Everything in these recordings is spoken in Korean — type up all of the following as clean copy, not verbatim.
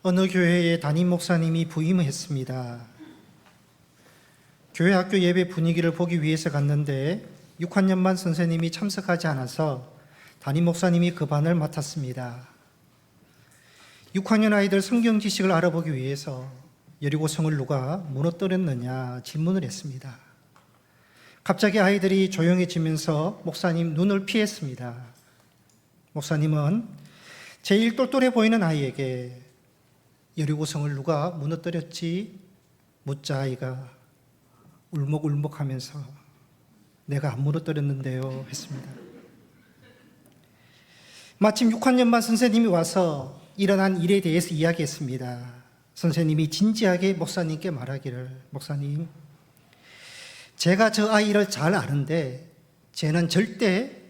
어느 교회의 담임 목사님이 부임을 했습니다. 교회 학교 예배 분위기를 보기 위해서 갔는데 6학년반 선생님이 참석하지 않아서 담임 목사님이 그 반을 맡았습니다. 6학년 아이들 성경 지식을 알아보기 위해서 여리고성을 누가 무너뜨렸느냐 질문을 했습니다. 갑자기 아이들이 조용해지면서 목사님 눈을 피했습니다. 목사님은 제일 똘똘해 보이는 아이에게 여리고성을 누가 무너뜨렸지? 묻자 아이가 울먹울먹하면서 내가 안 무너뜨렸는데요 했습니다. 마침 6학년반 선생님이 와서 일어난 일에 대해서 이야기했습니다. 선생님이 진지하게 목사님께 말하기를, 목사님, 제가 저 아이를 잘 아는데 쟤는 절대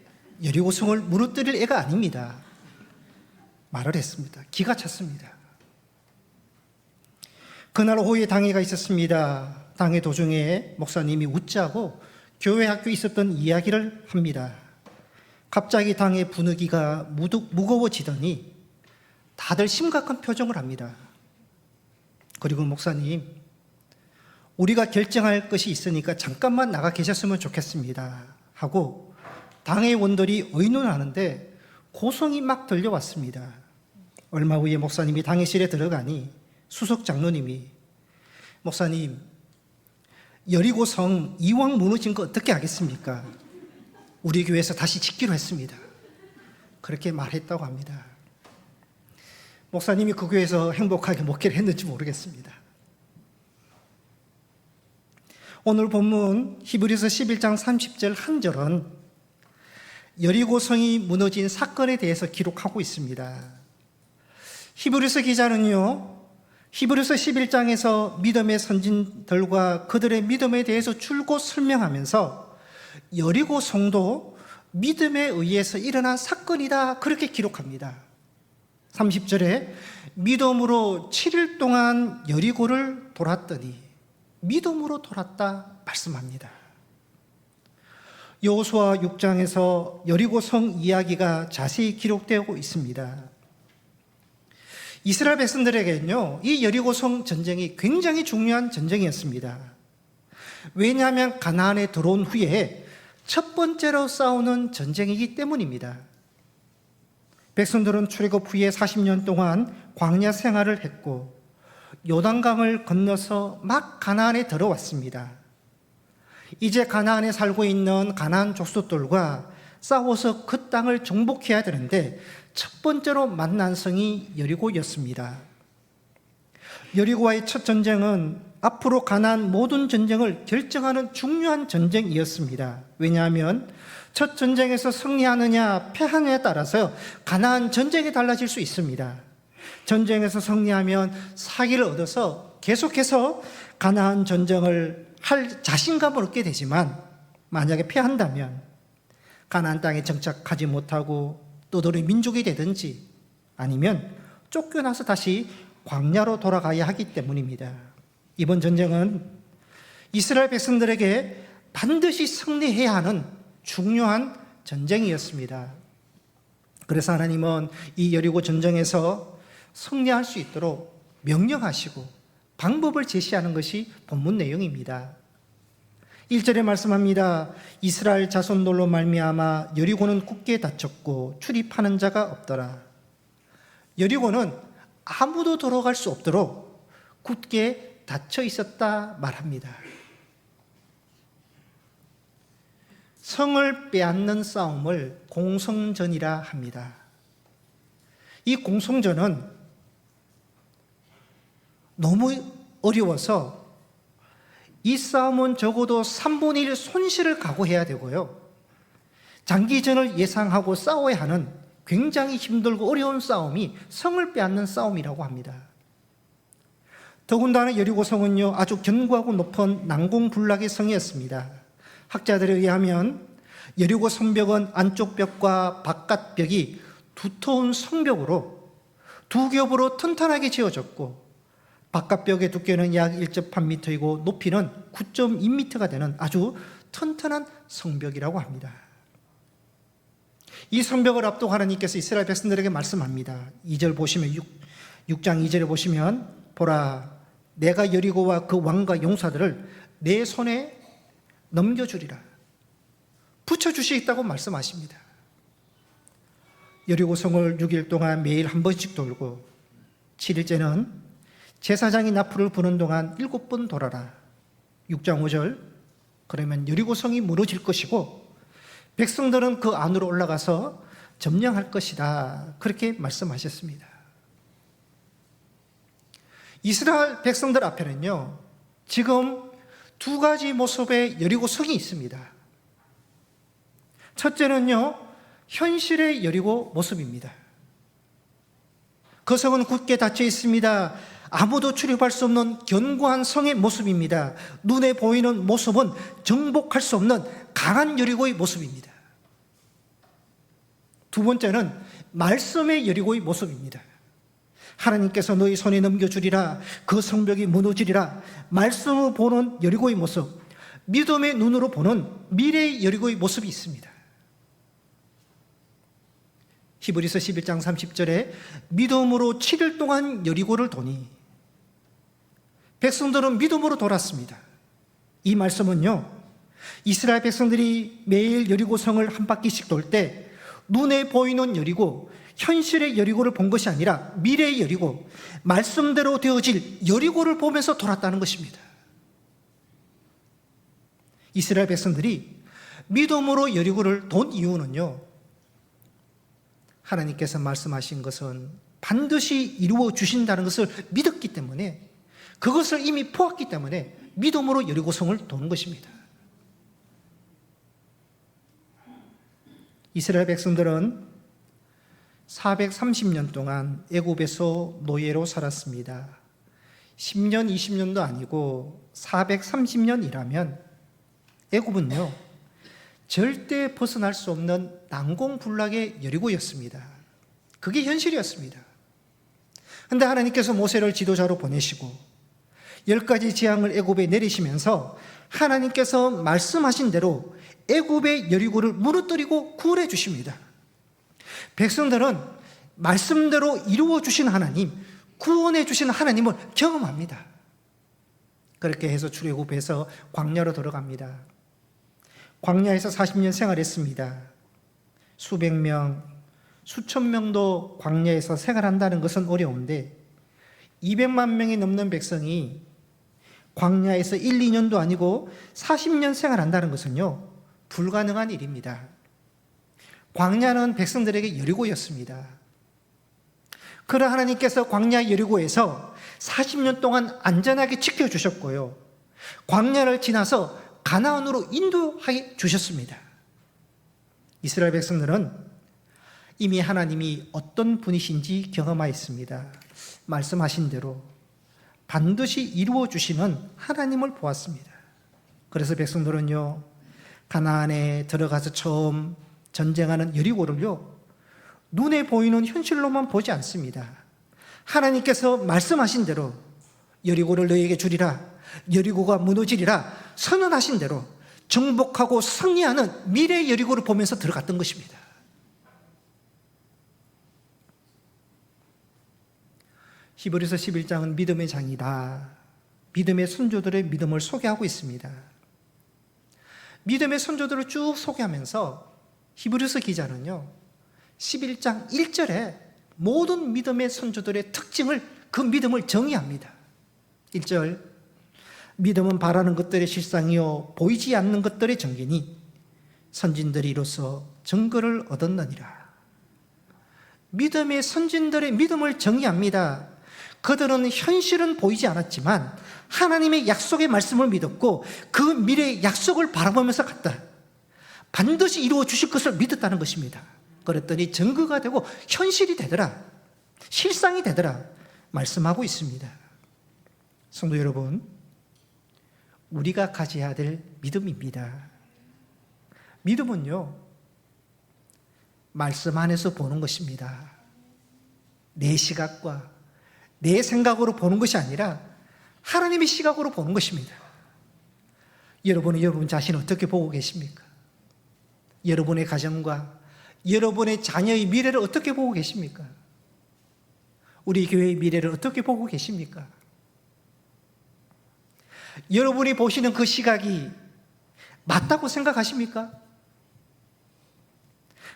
여리고성을 무너뜨릴 애가 아닙니다. 말을 했습니다. 기가 찼습니다. 그날 오후에 당회가 있었습니다. 당회 도중에 목사님이 웃자고 교회 학교에 있었던 이야기를 합니다. 갑자기 당회 분위기가 무거워지더니 다들 심각한 표정을 합니다. 그리고 목사님, 우리가 결정할 것이 있으니까 잠깐만 나가 계셨으면 좋겠습니다 하고 당회원들이 의논하는데 고성이 막 들려왔습니다. 얼마 후에 목사님이 당회실에 들어가니 수석 장로님이, 목사님, 여리고성 이왕 무너진 거 어떻게 하겠습니까? 우리 교회에서 다시 짓기로 했습니다. 그렇게 말했다고 합니다. 목사님이 그 교회에서 행복하게 목회를 했는지 모르겠습니다. 오늘 본문 히브리서 11장 30절 한 절은 여리고성이 무너진 사건에 대해서 기록하고 있습니다. 히브리서 기자는요, 히브리서 11장에서 믿음의 선진들과 그들의 믿음에 대해서 줄곧 설명하면서 여리고성도 믿음에 의해서 일어난 사건이다 그렇게 기록합니다. 30절에 믿음으로 7일 동안 여리고를 돌았더니 믿음으로 돌았다 말씀합니다. 여호수아 6장에서 여리고성 이야기가 자세히 기록되고 있습니다. 이스라엘 백성들에게는요, 이 여리고성 전쟁이 굉장히 중요한 전쟁이었습니다. 왜냐하면 가나안에 들어온 후에 첫 번째로 싸우는 전쟁이기 때문입니다. 백성들은 출애굽 후에 40년 동안 광야 생활을 했고 요단강을 건너서 막 가나안에 들어왔습니다. 이제 가나안에 살고 있는 가나안 족속들과 싸워서 그 땅을 정복해야 되는데 첫 번째로 만난 성이 여리고였습니다. 여리고와의 첫 전쟁은 앞으로 가나안 모든 전쟁을 결정하는 중요한 전쟁이었습니다. 왜냐하면 첫 전쟁에서 승리하느냐 패하느냐에 따라서 가나안 전쟁이 달라질 수 있습니다. 전쟁에서 승리하면 사기를 얻어서 계속해서 가나안 전쟁을 할 자신감을 얻게 되지만 만약에 패한다면 가나안 땅에 정착하지 못하고 떠돌이 민족이 되든지 아니면 쫓겨나서 다시 광야로 돌아가야 하기 때문입니다. 이번 전쟁은 이스라엘 백성들에게 반드시 승리해야 하는 중요한 전쟁이었습니다. 그래서 하나님은 이 여리고 전쟁에서 승리할 수 있도록 명령하시고 방법을 제시하는 것이 본문 내용입니다. 1절에 말씀합니다. 이스라엘 자손들로 말미암아 여리고는 굳게 닫혔고 출입하는 자가 없더라. 여리고는 아무도 들어갈 수 없도록 굳게 닫혀 있었다 말합니다. 성을 빼앗는 싸움을 공성전이라 합니다. 이 공성전은 너무 어려워서 이 싸움은 적어도 3분의 1 손실을 각오해야 되고요, 장기전을 예상하고 싸워야 하는 굉장히 힘들고 어려운 싸움이 성을 빼앗는 싸움이라고 합니다. 더군다나 여리고성은요, 아주 견고하고 높은 난공불락의 성이었습니다. 학자들에 의하면 여리고 성벽은 안쪽 벽과 바깥 벽이 두터운 성벽으로 두 겹으로 튼튼하게 지어졌고 바깥벽의 두께는 약 1.8m이고 높이는 9.2m가 되는 아주 튼튼한 성벽이라고 합니다. 이 성벽을 앞두고 하나님께서 이스라엘 백성들에게 말씀합니다. 2절 보시면 6장 2절에 보시면 보라 내가 여리고와 그 왕과 용사들을 내 손에 넘겨주리라. 붙여주시겠다고 말씀하십니다. 여리고 성을 6일 동안 매일 한 번씩 돌고 7일째는 제사장이 나풀을 부는 동안 7번 돌아라. 6장 5절 그러면 여리고 성이 무너질 것이고 백성들은 그 안으로 올라가서 점령할 것이다. 그렇게 말씀하셨습니다. 이스라엘 백성들 앞에는요, 지금 두 가지 모습의 여리고 성이 있습니다. 첫째는요, 현실의 여리고 모습입니다. 그 성은 굳게 닫혀 있습니다. 아무도 출입할 수 없는 견고한 성의 모습입니다. 눈에 보이는 모습은 정복할 수 없는 강한 여리고의 모습입니다. 두 번째는 말씀의 여리고의 모습입니다. 하나님께서 너희 손에 넘겨주리라. 그 성벽이 무너지리라. 말씀을 보는 여리고의 모습, 믿음의 눈으로 보는 미래의 여리고의 모습이 있습니다. 히브리서 11장 30절에 믿음으로 7일 동안 여리고를 도니 백성들은 믿음으로 돌았습니다. 이 말씀은요, 이스라엘 백성들이 매일 여리고 성을 한 바퀴씩 돌 때 눈에 보이는 여리고, 현실의 여리고를 본 것이 아니라 미래의 여리고, 말씀대로 되어질 여리고를 보면서 돌았다는 것입니다. 이스라엘 백성들이 믿음으로 여리고를 돈 이유는요, 하나님께서 말씀하신 것은 반드시 이루어 주신다는 것을 믿었기 때문에, 그것을 이미 보았기 때문에 믿음으로 여리고성을 도는 것입니다. 이스라엘 백성들은 430년 동안 애굽에서 노예로 살았습니다. 10년, 20년도 아니고 430년이라면 애굽은요, 절대 벗어날 수 없는 난공불락의 여리고였습니다. 그게 현실이었습니다. 그런데 하나님께서 모세를 지도자로 보내시고 10가지 재앙을 애굽에 내리시면서 하나님께서 말씀하신 대로 애굽의 여리고를 무너뜨리고 구원해 주십니다. 백성들은 말씀대로 이루어 주신 하나님, 구원해 주신 하나님을 경험합니다. 그렇게 해서 출애굽해서 광야로 들어갑니다. 광야에서 40년 생활했습니다. 수백 명, 수천 명도 광야에서 생활한다는 것은 어려운데 200만 명이 넘는 백성이 광야에서 1, 2년도 아니고 40년 생활한다는 것은요, 불가능한 일입니다. 광야는 백성들에게 여리고였습니다. 그러나 하나님께서 광야 여리고에서 40년 동안 안전하게 지켜주셨고요, 광야를 지나서 가나안으로 인도해 주셨습니다. 이스라엘 백성들은 이미 하나님이 어떤 분이신지 경험하였습니다. 말씀하신 대로 반드시 이루어 주시는 하나님을 보았습니다. 그래서 백성들은요, 가나안에 들어가서 처음 전쟁하는 여리고를요, 눈에 보이는 현실로만 보지 않습니다. 하나님께서 말씀하신 대로 여리고를 너희에게 주리라, 여리고가 무너지리라 선언하신 대로 정복하고 승리하는 미래의 여리고를 보면서 들어갔던 것입니다. 히브리서 11장은 믿음의 장이다. 믿음의 선조들의 믿음을 소개하고 있습니다. 믿음의 선조들을 쭉 소개하면서 히브리서 기자는요, 11장 1절에 모든 믿음의 선조들의 특징을, 그 믿음을 정의합니다. 1절, 믿음은 바라는 것들의 실상이요 보이지 않는 것들의 증거니 선진들이 이로써 증거를 얻었느니라. 믿음의 선진들의 믿음을 정의합니다. 그들은 현실은 보이지 않았지만 하나님의 약속의 말씀을 믿었고 그 미래의 약속을 바라보면서 갔다. 반드시 이루어 주실 것을 믿었다는 것입니다. 그랬더니 증거가 되고 현실이 되더라, 실상이 되더라 말씀하고 있습니다. 성도 여러분, 우리가 가져야 될 믿음입니다. 믿음은요, 말씀 안에서 보는 것입니다. 내 시각과 내 생각으로 보는 것이 아니라 하나님의 시각으로 보는 것입니다. 여러분은 여러분 자신을 어떻게 보고 계십니까? 여러분의 가정과 여러분의 자녀의 미래를 어떻게 보고 계십니까? 우리 교회의 미래를 어떻게 보고 계십니까? 여러분이 보시는 그 시각이 맞다고 생각하십니까?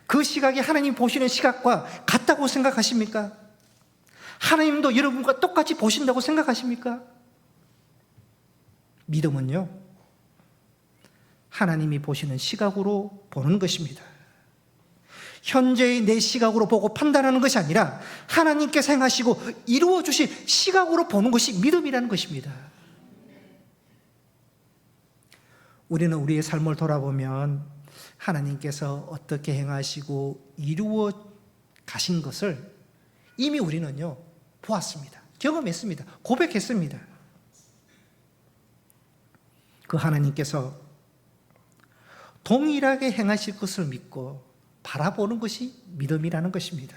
그 시각이 하나님 보시는 시각과 같다고 생각하십니까? 하나님도 여러분과 똑같이 보신다고 생각하십니까? 믿음은요, 하나님이 보시는 시각으로 보는 것입니다. 현재의 내 시각으로 보고 판단하는 것이 아니라 하나님께서 행하시고 이루어 주신 시각으로 보는 것이 믿음이라는 것입니다. 우리는 우리의 삶을 돌아보면 하나님께서 어떻게 행하시고 이루어 가신 것을 이미 우리는요, 보았습니다. 경험했습니다. 고백했습니다. 그 하나님께서 동일하게 행하실 것을 믿고 바라보는 것이 믿음이라는 것입니다.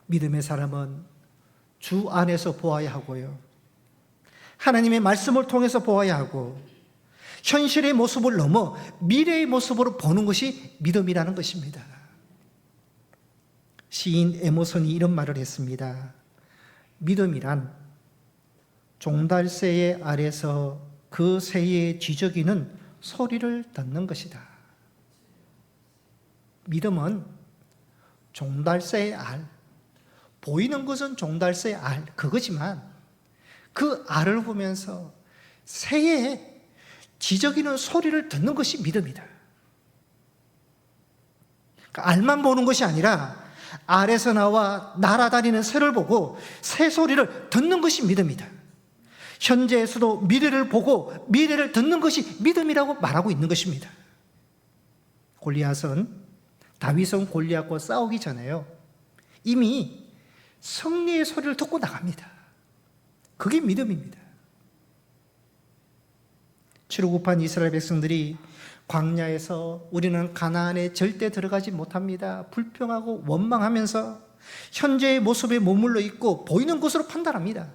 믿음의 사람은 주 안에서 보아야 하고요, 하나님의 말씀을 통해서 보아야 하고, 현실의 모습을 넘어 미래의 모습으로 보는 것이 믿음이라는 것입니다. 시인 에머슨이 이런 말을 했습니다. 믿음이란 종달새 아래서 그 새의 쥐저귀는 소리를 듣는 것이다. 믿음은 종달새의 알, 보이는 것은 종달새의 알, 그거지만 그 알을 보면서 새의 쥐저귀는 소리를 듣는 것이 믿음이다. 그러니까 알만 보는 것이 아니라 알에서 나와 날아다니는 새를 보고 새 소리를 듣는 것이 믿음이다. 현재에서도 미래를 보고 미래를 듣는 것이 믿음이라고 말하고 있는 것입니다. 다윗은 골리앗과 싸우기 전에요, 이미 승리의 소리를 듣고 나갑니다. 그게 믿음입니다. 출애굽한 이스라엘 백성들이 광야에서 우리는 가나안에 절대 들어가지 못합니다, 불평하고 원망하면서 현재의 모습에 머물러 있고 보이는 것으로 판단합니다.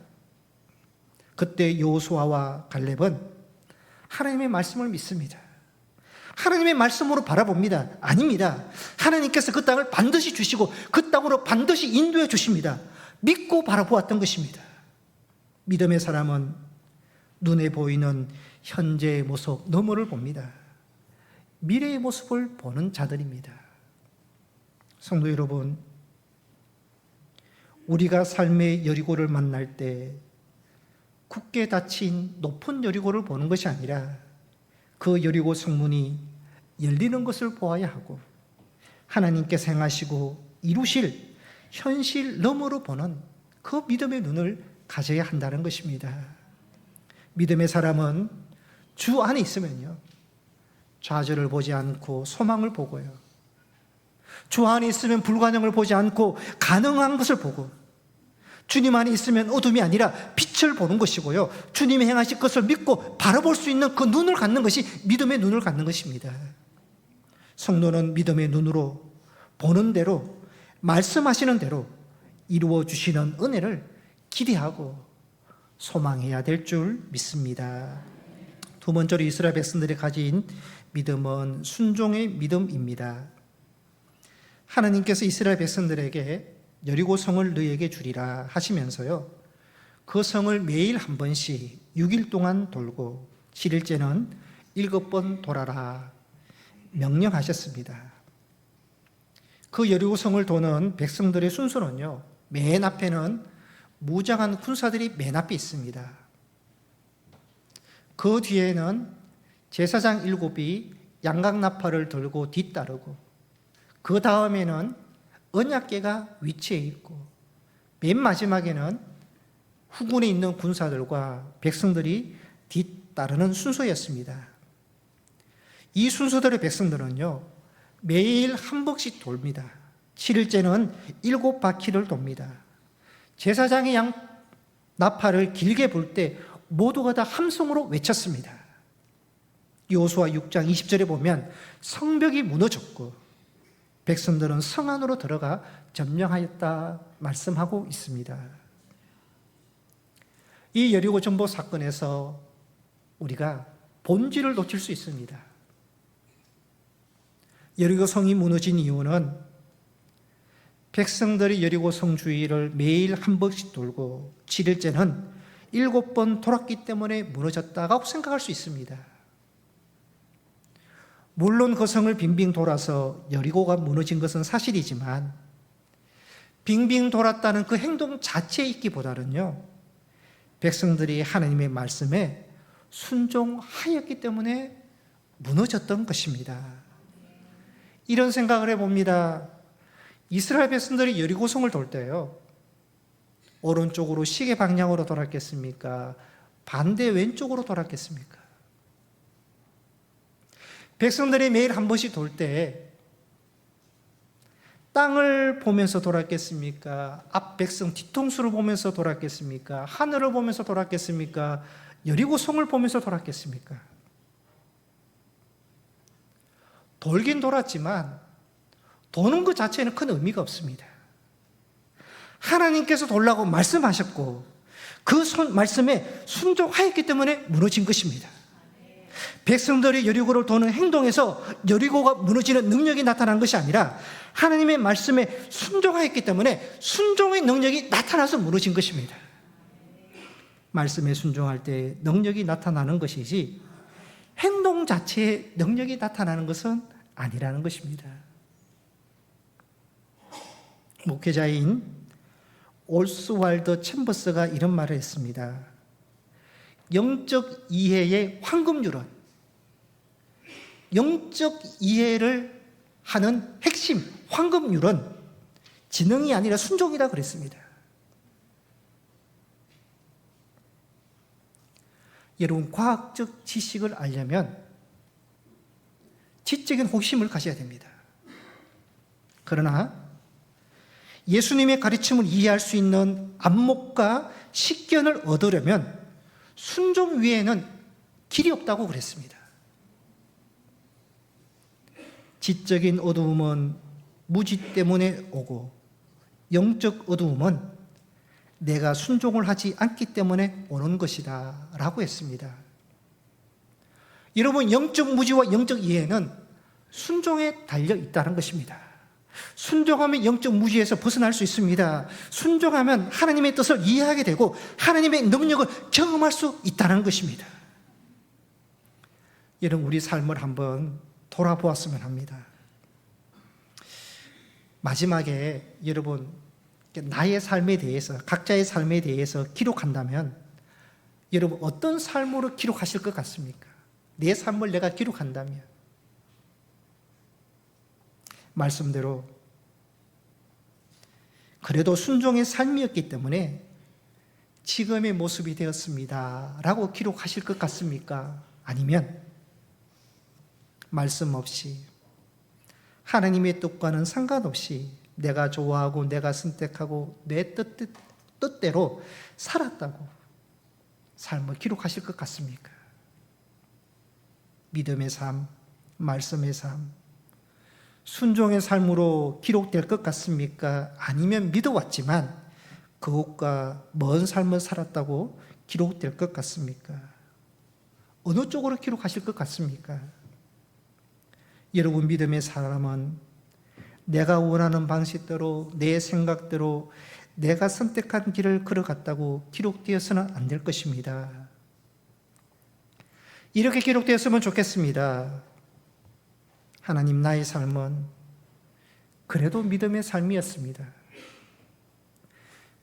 그때 여호수아와 갈렙은 하나님의 말씀을 믿습니다. 하나님의 말씀으로 바라봅니다. 아닙니다. 하나님께서 그 땅을 반드시 주시고 그 땅으로 반드시 인도해 주십니다. 믿고 바라보았던 것입니다. 믿음의 사람은 눈에 보이는 현재의 모습 너머를 봅니다. 미래의 모습을 보는 자들입니다. 성도 여러분, 우리가 삶의 여리고를 만날 때 굳게 닫힌 높은 여리고를 보는 것이 아니라 그 여리고 성문이 열리는 것을 보아야 하고, 하나님께서 행하시고 이루실 현실 너머로 보는 그 믿음의 눈을 가져야 한다는 것입니다. 믿음의 사람은 주 안에 있으면요, 좌절을 보지 않고 소망을 보고요, 주 안에 있으면 불가능을 보지 않고 가능한 것을 보고, 주님 안에 있으면 어둠이 아니라 빛을 보는 것이고요, 주님이 행하실 것을 믿고 바라볼 수 있는 그 눈을 갖는 것이 믿음의 눈을 갖는 것입니다. 성도는 믿음의 눈으로 보는 대로, 말씀하시는 대로 이루어 주시는 은혜를 기대하고 소망해야 될 줄 믿습니다. 두 번째로 이스라엘 백성들이 가진 믿음은 순종의 믿음입니다. 하나님께서 이스라엘 백성들에게 여리고 성을 너희에게 주리라 하시면서요, 그 성을 매일 한 번씩 6일 동안 돌고 7일째는 7번 돌아라 명령하셨습니다. 그 여리고 성을 도는 백성들의 순서는요, 맨 앞에는 무장한 군사들이 맨 앞에 있습니다. 그 뒤에는 제사장 7이 양각나팔을 들고 뒤따르고, 그 다음에는 언약궤가 위치해 있고, 맨 마지막에는 후군에 있는 군사들과 백성들이 뒤따르는 순서였습니다. 이 순서대로 백성들은요, 매일 한 번씩 돕니다. 7일째는 7바퀴를 돕니다. 제사장이 양 나팔을 길게 불 때 모두가 다 함성으로 외쳤습니다. 여호수아 6장 20절에 보면 성벽이 무너졌고 백성들은 성 안으로 들어가 점령하였다 말씀하고 있습니다. 이 여리고 정복 사건에서 우리가 본질을 놓칠 수 있습니다. 여리고 성이 무너진 이유는 백성들이 여리고 성 주위를 매일 한 번씩 돌고 7일째는 7번 돌았기 때문에 무너졌다고 생각할 수 있습니다. 물론 그 성을 빙빙 돌아서 여리고가 무너진 것은 사실이지만 빙빙 돌았다는 그 행동 자체에 있기보다는요, 백성들이 하나님의 말씀에 순종하였기 때문에 무너졌던 것입니다. 이런 생각을 해봅니다. 이스라엘 백성들이 여리고성을 돌 때요, 오른쪽으로 시계 방향으로 돌았겠습니까? 반대 왼쪽으로 돌았겠습니까? 백성들이 매일 한 번씩 돌 때 땅을 보면서 돌았겠습니까? 앞 백성 뒤통수를 보면서 돌았겠습니까? 하늘을 보면서 돌았겠습니까? 여리고성을 보면서 돌았겠습니까? 돌긴 돌았지만 도는 것 자체는 큰 의미가 없습니다. 하나님께서 돌라고 말씀하셨고 그 말씀에 순종하였기 때문에 무너진 것입니다. 백성들이 여리고를 도는 행동에서 여리고가 무너지는 능력이 나타난 것이 아니라 하나님의 말씀에 순종하였기 때문에 순종의 능력이 나타나서 무너진 것입니다. 말씀에 순종할 때 능력이 나타나는 것이지 행동 자체에 능력이 나타나는 것은 아니라는 것입니다. 목회자인 올스왈드 챔버스가 이런 말을 했습니다. 영적 이해의 황금률은, 영적 이해를 하는 핵심 황금률은 지능이 아니라 순종이다 그랬습니다. 여러분, 과학적 지식을 알려면 지적인 호기심을 가져야 됩니다. 그러나 예수님의 가르침을 이해할 수 있는 안목과 식견을 얻으려면 순종 위에는 길이 없다고 그랬습니다. 지적인 어두움은 무지 때문에 오고 영적 어두움은 내가 순종을 하지 않기 때문에 오는 것이다 라고 했습니다. 여러분, 영적 무지와 영적 이해는 순종에 달려 있다는 것입니다. 순종하면 영적 무지에서 벗어날 수 있습니다. 순종하면 하나님의 뜻을 이해하게 되고 하나님의 능력을 경험할 수 있다는 것입니다. 여러분, 우리 삶을 한번 돌아보았으면 합니다. 마지막에 여러분, 나의 삶에 대해서, 각자의 삶에 대해서 기록한다면 여러분, 어떤 삶으로 기록하실 것 같습니까? 내 삶을 내가 기록한다면 말씀대로 그래도 순종의 삶이었기 때문에 지금의 모습이 되었습니다 라고 기록하실 것 같습니까? 아니면 말씀 없이 하나님의 뜻과는 상관없이 내가 좋아하고 내가 선택하고 내 뜻대로 살았다고 삶을 기록하실 것 같습니까? 믿음의 삶, 말씀의 삶, 순종의 삶으로 기록될 것 같습니까? 아니면 믿어왔지만 그것과 먼 삶을 살았다고 기록될 것 같습니까? 어느 쪽으로 기록하실 것 같습니까? 여러분, 믿음의 사람은 내가 원하는 방식대로, 내 생각대로 내가 선택한 길을 걸어갔다고 기록되어서는 안 될 것입니다. 이렇게 기록되었으면 좋겠습니다. 하나님, 나의 삶은 그래도 믿음의 삶이었습니다.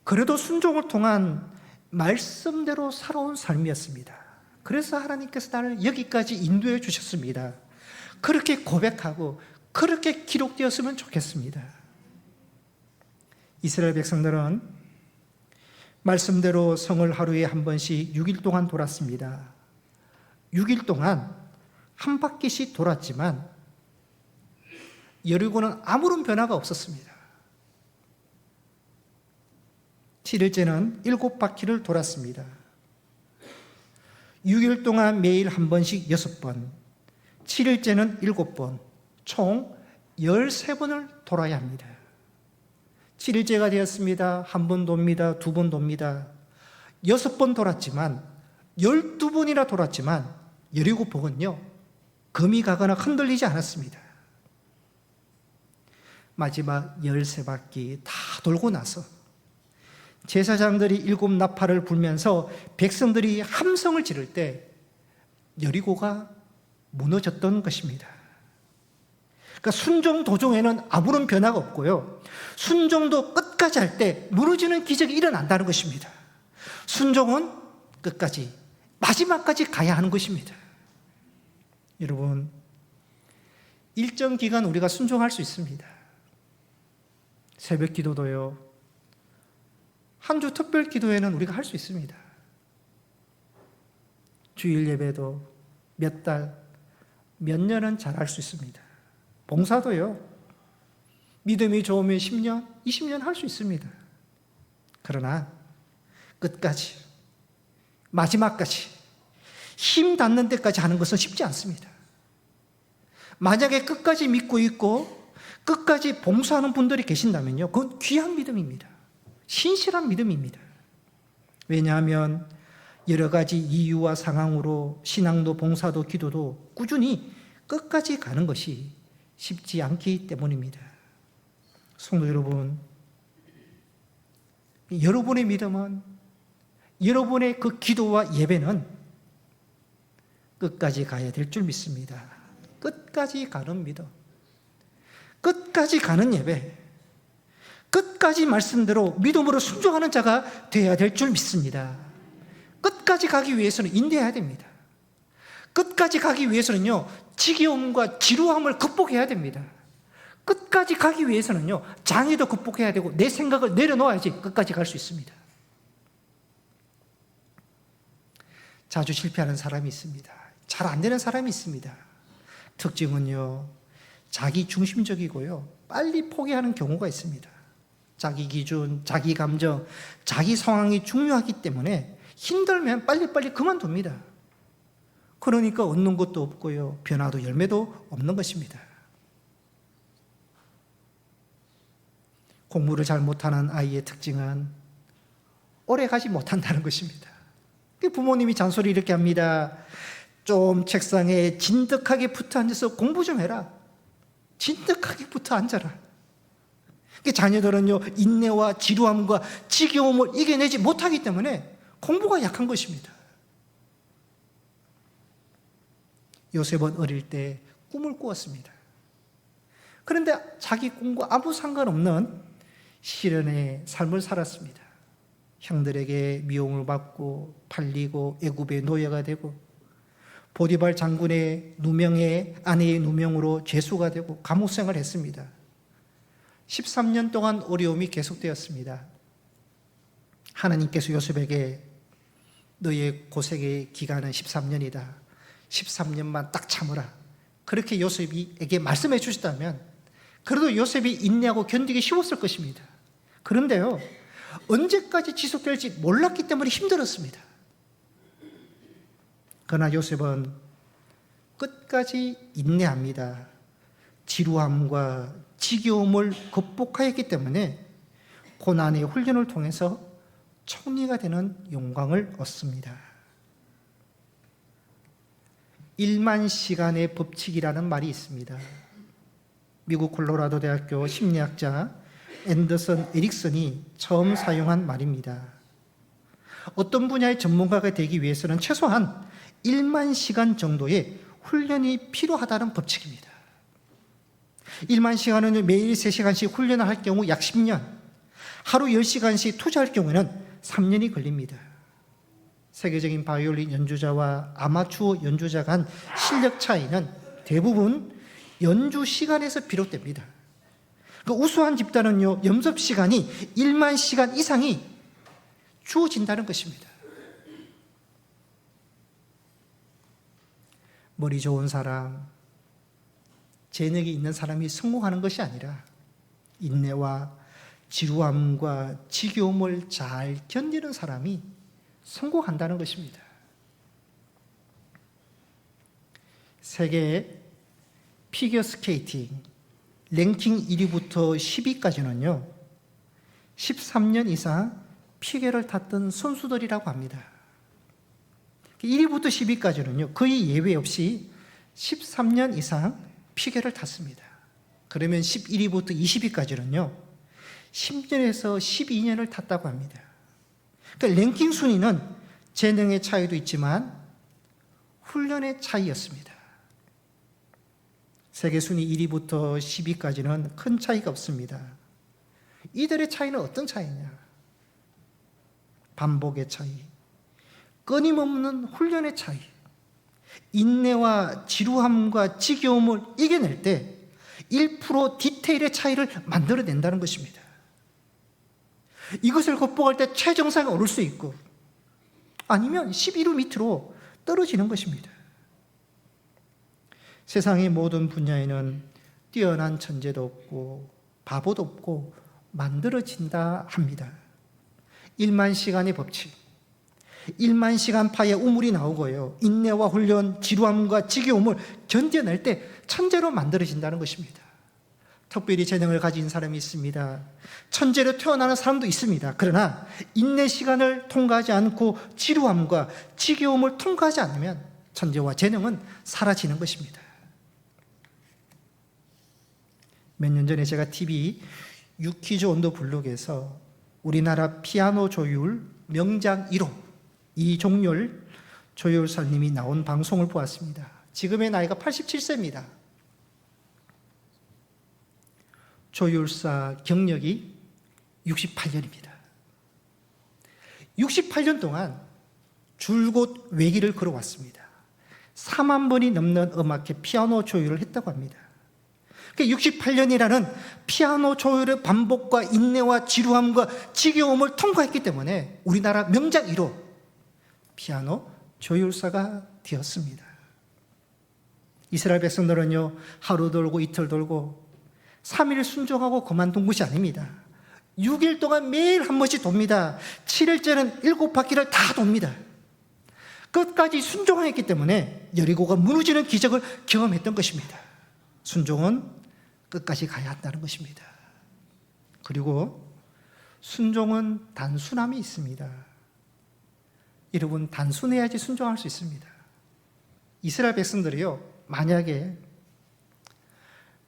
그래도 순종을 통한 말씀대로 살아온 삶이었습니다. 그래서 하나님께서 나를 여기까지 인도해 주셨습니다. 그렇게 고백하고 그렇게 기록되었으면 좋겠습니다. 이스라엘 백성들은 말씀대로 성을 하루에 한 번씩 6일 동안 돌았습니다. 6일 동안 한 바퀴씩 돌았지만 여리고는 아무런 변화가 없었습니다. 7일째는 7바퀴를 돌았습니다. 6일 동안 매일 한 번씩 6번, 7일째는 7번, 총 13번을 돌아야 합니다. 7일째가 되었습니다. 한 번 돕니다. 두 번 돕니다. 6번 돌았지만, 12번이나 돌았지만 여리고성은요, 금이 가거나 흔들리지 않았습니다. 마지막 13바퀴 다 돌고 나서 제사장들이 7나팔을 불면서 백성들이 함성을 지를 때 여리고가 무너졌던 것입니다. 그러니까 순종 도종에는 아무런 변화가 없고요, 순종도 끝까지 할 때 무너지는 기적이 일어난다는 것입니다. 순종은 끝까지, 마지막까지 가야 하는 것입니다. 여러분, 일정 기간 우리가 순종할 수 있습니다. 새벽 기도도요, 한 주 특별 기도회는 우리가 할 수 있습니다. 주일 예배도 몇 달, 몇 년은 잘할 수 있습니다. 봉사도요, 믿음이 좋으면 10년, 20년 할 수 있습니다. 그러나 끝까지, 마지막까지, 힘 닿는 데까지 하는 것은 쉽지 않습니다. 만약에 끝까지 믿고 있고 끝까지 봉사하는 분들이 계신다면요, 그건 귀한 믿음입니다. 신실한 믿음입니다. 왜냐하면 여러 가지 이유와 상황으로 신앙도 봉사도 기도도 꾸준히 끝까지 가는 것이 쉽지 않기 때문입니다. 성도 여러분, 여러분의 믿음은, 여러분의 그 기도와 예배는 끝까지 가야 될 줄 믿습니다. 끝까지 가는 믿음, 끝까지 가는 예배, 끝까지 말씀대로 믿음으로 순종하는 자가 되어야 될 줄 믿습니다. 끝까지 가기 위해서는 인내해야 됩니다. 끝까지 가기 위해서는요, 지겨움과 지루함을 극복해야 됩니다. 끝까지 가기 위해서는요, 장애도 극복해야 되고 내 생각을 내려놓아야지 끝까지 갈 수 있습니다. 자주 실패하는 사람이 있습니다. 잘 안 되는 사람이 있습니다. 특징은요, 자기 중심적이고요, 빨리 포기하는 경우가 있습니다. 자기 기준, 자기 감정, 자기 상황이 중요하기 때문에 힘들면 빨리빨리 그만둡니다. 그러니까 얻는 것도 없고요, 변화도 열매도 없는 것입니다. 공부를 잘 못하는 아이의 특징은 오래 가지 못한다는 것입니다. 부모님이 잔소리 이렇게 합니다. 좀 책상에 진득하게 붙어 앉아서 공부 좀 해라. 진득하게 붙어 앉아라. 자녀들은요, 인내와 지루함과 지겨움을 이겨내지 못하기 때문에 공부가 약한 것입니다. 요셉은 어릴 때 꿈을 꾸었습니다. 그런데 자기 꿈과 아무 상관없는 시련의 삶을 살았습니다. 형들에게 미움을 받고 팔리고 애굽의 노예가 되고 보디발 장군의 누명에 아내의 누명으로 죄수가 되고 감옥 생활을 했습니다. 13년 동안 어려움이 계속되었습니다. 하나님께서 요셉에게 너의 고생의 기간은 13년이다. 13년만 딱 참으라. 그렇게 요셉에게 말씀해 주셨다면 그래도 요셉이 인내하고 견디기 쉬웠을 것입니다. 그런데요, 언제까지 지속될지 몰랐기 때문에 힘들었습니다. 그러나 요셉은 끝까지 인내합니다. 지루함과 지겨움을 극복하였기 때문에 고난의 훈련을 통해서 총리가 되는 영광을 얻습니다. 1만 시간의 법칙이라는 말이 있습니다. 미국 콜로라도 대학교 심리학자 앤더슨 에릭슨이 처음 사용한 말입니다. 어떤 분야의 전문가가 되기 위해서는 최소한 1만 시간 정도의 훈련이 필요하다는 법칙입니다. 1만 시간은 매일 3시간씩 훈련을 할 경우 약 10년, 하루 10시간씩 투자할 경우에는 3년이 걸립니다. 세계적인 바이올린 연주자와 아마추어 연주자 간 실력 차이는 대부분 연주 시간에서 비롯됩니다. 그 우수한 집단은요, 연습 시간이 1만 시간 이상이 주어진다는 것입니다. 머리 좋은 사람, 재능이 있는 사람이 성공하는 것이 아니라 인내와 지루함과 지겨움을 잘 견디는 사람이 성공한다는 것입니다. 세계 피겨스케이팅 랭킹 1위부터 10위까지는요 13년 이상 피겨를 탔던 선수들이라고 합니다. 1위부터 10위까지는요 거의 예외 없이 13년 이상 피겨를 탔습니다. 그러면 11위부터 20위까지는요 10년에서 12년을 탔다고 합니다. 그러니까 랭킹 순위는 재능의 차이도 있지만 훈련의 차이였습니다. 세계 순위 1위부터 10위까지는 큰 차이가 없습니다. 이들의 차이는 어떤 차이냐? 반복의 차이, 끊임없는 훈련의 차이, 인내와 지루함과 지겨움을 이겨낼 때 1% 디테일의 차이를 만들어낸다는 것입니다. 이것을 극복할 때 최정상에 오를 수 있고 아니면 11위 밑으로 떨어지는 것입니다. 세상의 모든 분야에는 뛰어난 천재도 없고 바보도 없고 만들어진다 합니다. 1만 시간의 법칙, 1만 시간 파에 우물이 나오고요, 인내와 훈련, 지루함과 지겨움을 견뎌낼 때 천재로 만들어진다는 것입니다. 특별히 재능을 가진 사람이 있습니다. 천재로 태어나는 사람도 있습니다. 그러나 인내 시간을 통과하지 않고 지루함과 지겨움을 통과하지 않으면 천재와 재능은 사라지는 것입니다. 몇 년 전에 제가 TV 유퀴즈 온더 블록에서 우리나라 피아노 조율 명장 1호 이종렬 조율사님이 나온 방송을 보았습니다. 지금의 나이가 87세입니다. 조율사 경력이 68년입니다. 68년 동안 줄곧 외길을 걸어왔습니다. 4만 번이 넘는 음악회 피아노 조율을 했다고 합니다. 68년이라는 피아노 조율의 반복과 인내와 지루함과 지겨움을 통과했기 때문에 우리나라 명작 1호 피아노 조율사가 되었습니다. 이스라엘 백성들은요, 하루 돌고 이틀 돌고 3일 순종하고 그만둔 것이 아닙니다. 6일 동안 매일 한 번씩 돕니다. 7일째는 7바퀴를 다 돕니다. 끝까지 순종했기 때문에 여리고가 무너지는 기적을 경험했던 것입니다. 순종은 끝까지 가야 한다는 것입니다. 그리고 순종은 단순함이 있습니다. 여러분, 단순해야지 순종할 수 있습니다. 이스라엘 백성들이요, 만약에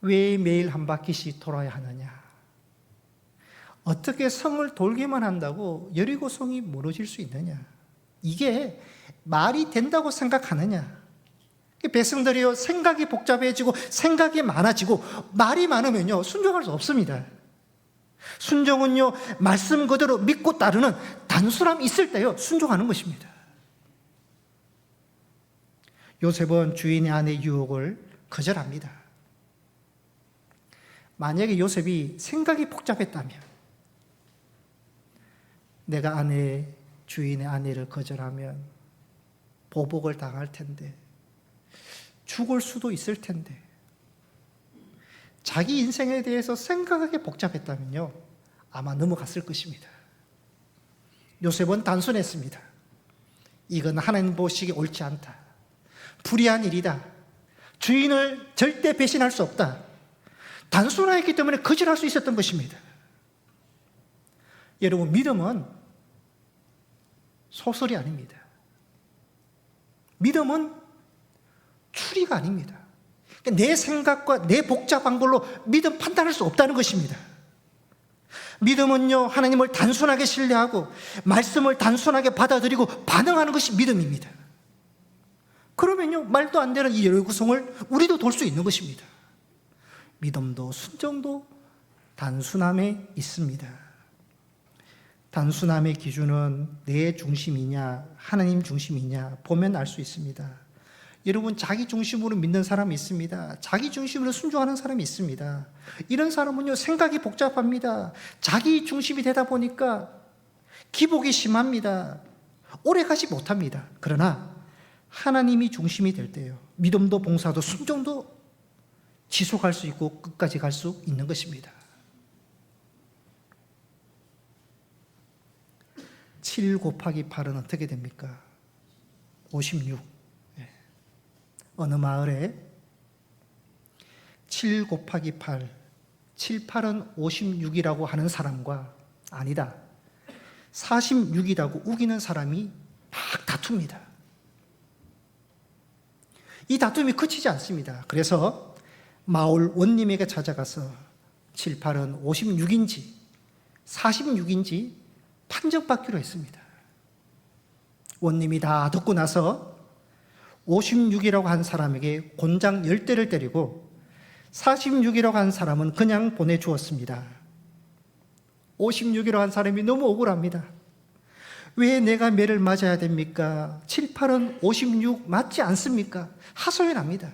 왜 매일 한 바퀴씩 돌아야 하느냐, 어떻게 성을 돌기만 한다고 여리고 성이 무너질 수 있느냐, 이게 말이 된다고 생각하느냐. 백성들이요, 생각이 복잡해지고 생각이 많아지고 말이 많으면요 순종할 수 없습니다. 순종은요, 말씀 그대로 믿고 따르는 단순함이 있을 때요 순종하는 것입니다. 요셉은 주인의 아내의 유혹을 거절합니다. 만약에 요셉이 생각이 복잡했다면, 내가 주인의 아내를 거절하면 보복을 당할 텐데, 죽을 수도 있을 텐데, 자기 인생에 대해서 생각하기 복잡했다면요 아마 넘어갔을 것입니다. 요셉은 단순했습니다. 이건 하나님 보시기에 옳지 않다, 불의한 일이다, 주인을 절대 배신할 수 없다, 단순하였기 때문에 거절할 수 있었던 것입니다. 여러분, 믿음은 소설이 아닙니다. 믿음은 추리가 아닙니다. 내 생각과 내 복잡한 걸로 믿음 판단할 수 없다는 것입니다. 믿음은요, 하나님을 단순하게 신뢰하고 말씀을 단순하게 받아들이고 반응하는 것이 믿음입니다. 그러면요, 말도 안 되는 이 열구성을 우리도 돌 수 있는 것입니다. 믿음도 순종도 단순함에 있습니다. 단순함의 기준은 내 중심이냐 하나님 중심이냐 보면 알 수 있습니다. 여러분, 자기 중심으로 믿는 사람이 있습니다. 자기 중심으로 순종하는 사람이 있습니다. 이런 사람은요, 생각이 복잡합니다. 자기 중심이 되다 보니까 기복이 심합니다. 오래 가지 못합니다. 그러나 하나님이 중심이 될 때요, 믿음도 봉사도 순종도 지속할 수 있고 끝까지 갈 수 있는 것입니다. 7 곱하기 8은 어떻게 됩니까? 56. 어느 마을에 7 곱하기 8, 7, 8은 56이라고 하는 사람과 아니다, 46이라고 우기는 사람이 막 다툽니다. 이 다툼이 그치지 않습니다. 그래서 마을 원님에게 찾아가서 7, 8은 56인지 46인지 판정받기로 했습니다. 원님이 다 듣고 나서 56이라고 한 사람에게 곤장 10대를 때리고 46이라고 한 사람은 그냥 보내주었습니다. 56이라고 한 사람이 너무 억울합니다. 왜 내가 매를 맞아야 됩니까? 7, 8은 56 맞지 않습니까? 하소연합니다.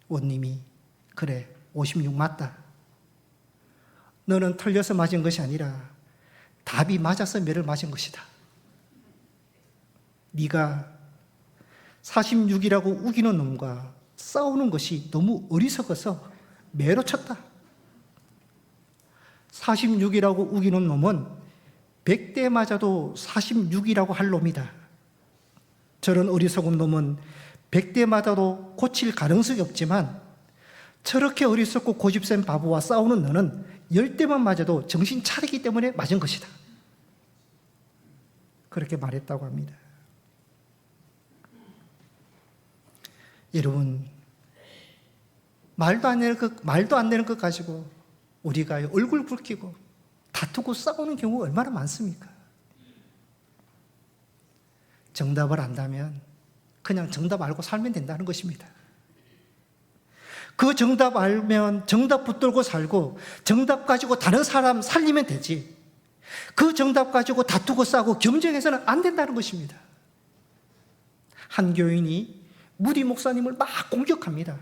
원님이 그래 56 맞다. 너는 틀려서 맞은 것이 아니라 답이 맞아서 매를 맞은 것이다. 네가 46이라고 우기는 놈과 싸우는 것이 너무 어리석어서 매로 쳤다. 46이라고 우기는 놈은 100대 맞아도 46이라고 할 놈이다. 저런 어리석은 놈은 100대 맞아도 고칠 가능성이 없지만 저렇게 어리석고 고집센 바보와 싸우는 너는 10대만 맞아도 정신 차리기 때문에 맞은 것이다. 그렇게 말했다고 합니다. 여러분, 말도 안 되는 것 가지고 우리가 얼굴 붉히고 다투고 싸우는 경우가 얼마나 많습니까? 정답을 안다면 그냥 정답 알고 살면 된다는 것입니다. 그 정답 알면 정답 붙들고 살고 정답 가지고 다른 사람 살리면 되지, 그 정답 가지고 다투고 싸우고 경쟁해서는 안 된다는 것입니다. 한 교인이 무디 목사님을 막 공격합니다.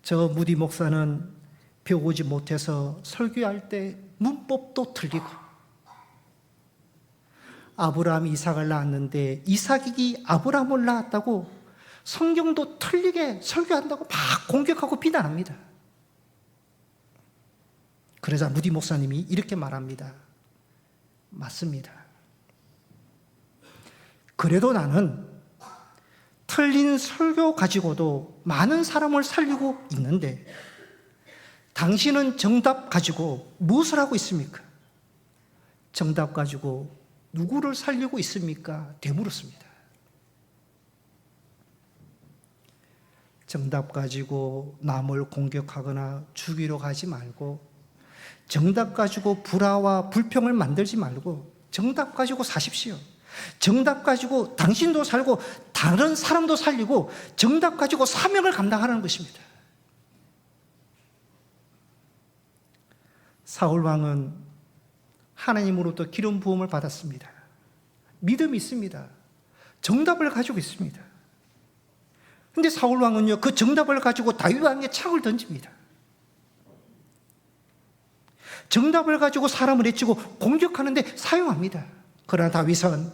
저 무디 목사는 배우지 못해서 설교할 때 문법도 틀리고, 아브라함이 이삭을 낳았는데 이삭이 아브라함을 낳았다고 성경도 틀리게 설교한다고 막 공격하고 비난합니다. 그러자 무디 목사님이 이렇게 말합니다. 맞습니다. 그래도 나는 틀린 설교 가지고도 많은 사람을 살리고 있는데 당신은 정답 가지고 무엇을 하고 있습니까? 정답 가지고 누구를 살리고 있습니까? 되물었습니다. 정답 가지고 남을 공격하거나 죽이러 가지 말고, 정답 가지고 불화와 불평을 만들지 말고 정답 가지고 사십시오. 정답 가지고 당신도 살고 다른 사람도 살리고 정답 가지고 사명을 감당하는 것입니다. 사울 왕은 하나님으로부터 기름 부음을 받았습니다. 믿음이 있습니다. 정답을 가지고 있습니다. 그런데 사울 왕은요, 그 정답을 가지고 다윗 왕에게 창을 던집니다. 정답을 가지고 사람을 해치고 공격하는데 사용합니다. 그러나 다윗은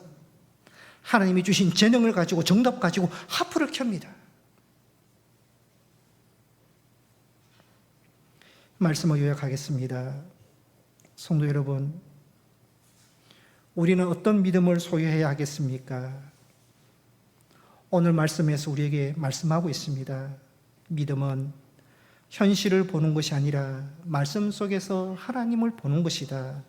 하나님이 주신 재능을 가지고 정답 가지고 하프를 켭니다. 말씀을 요약하겠습니다. 성도 여러분, 우리는 어떤 믿음을 소유해야 하겠습니까? 오늘 말씀에서 우리에게 말씀하고 있습니다. 믿음은 현실을 보는 것이 아니라 말씀 속에서 하나님을 보는 것이다.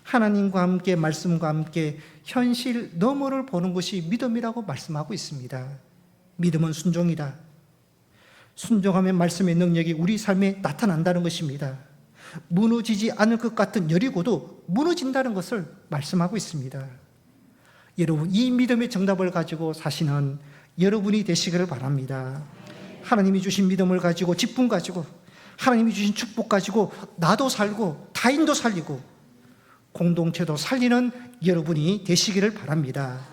하나님과 함께, 말씀과 함께 현실 너머를 보는 것이 믿음이라고 말씀하고 있습니다. 믿음은 순종이다. 순종하면 말씀의 능력이 우리 삶에 나타난다는 것입니다. 무너지지 않을 것 같은 여리고도 무너진다는 것을 말씀하고 있습니다. 여러분, 이 믿음의 정답을 가지고 사시는 여러분이 되시기를 바랍니다. 하나님이 주신 믿음을 가지고, 직분 가지고, 하나님이 주신 축복 가지고 나도 살고 타인도 살리고 공동체도 살리는 여러분이 되시기를 바랍니다.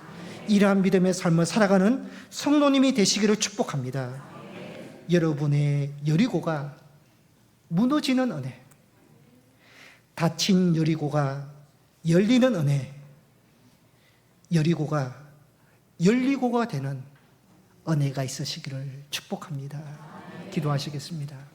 이러한 믿음의 삶을 살아가는 성도님이 되시기를 축복합니다. 여러분의 여리고가 무너지는 은혜, 닫힌 여리고가 열리는 은혜, 여리고가 열리고가 되는 은혜가 있으시기를 축복합니다. 기도하시겠습니다.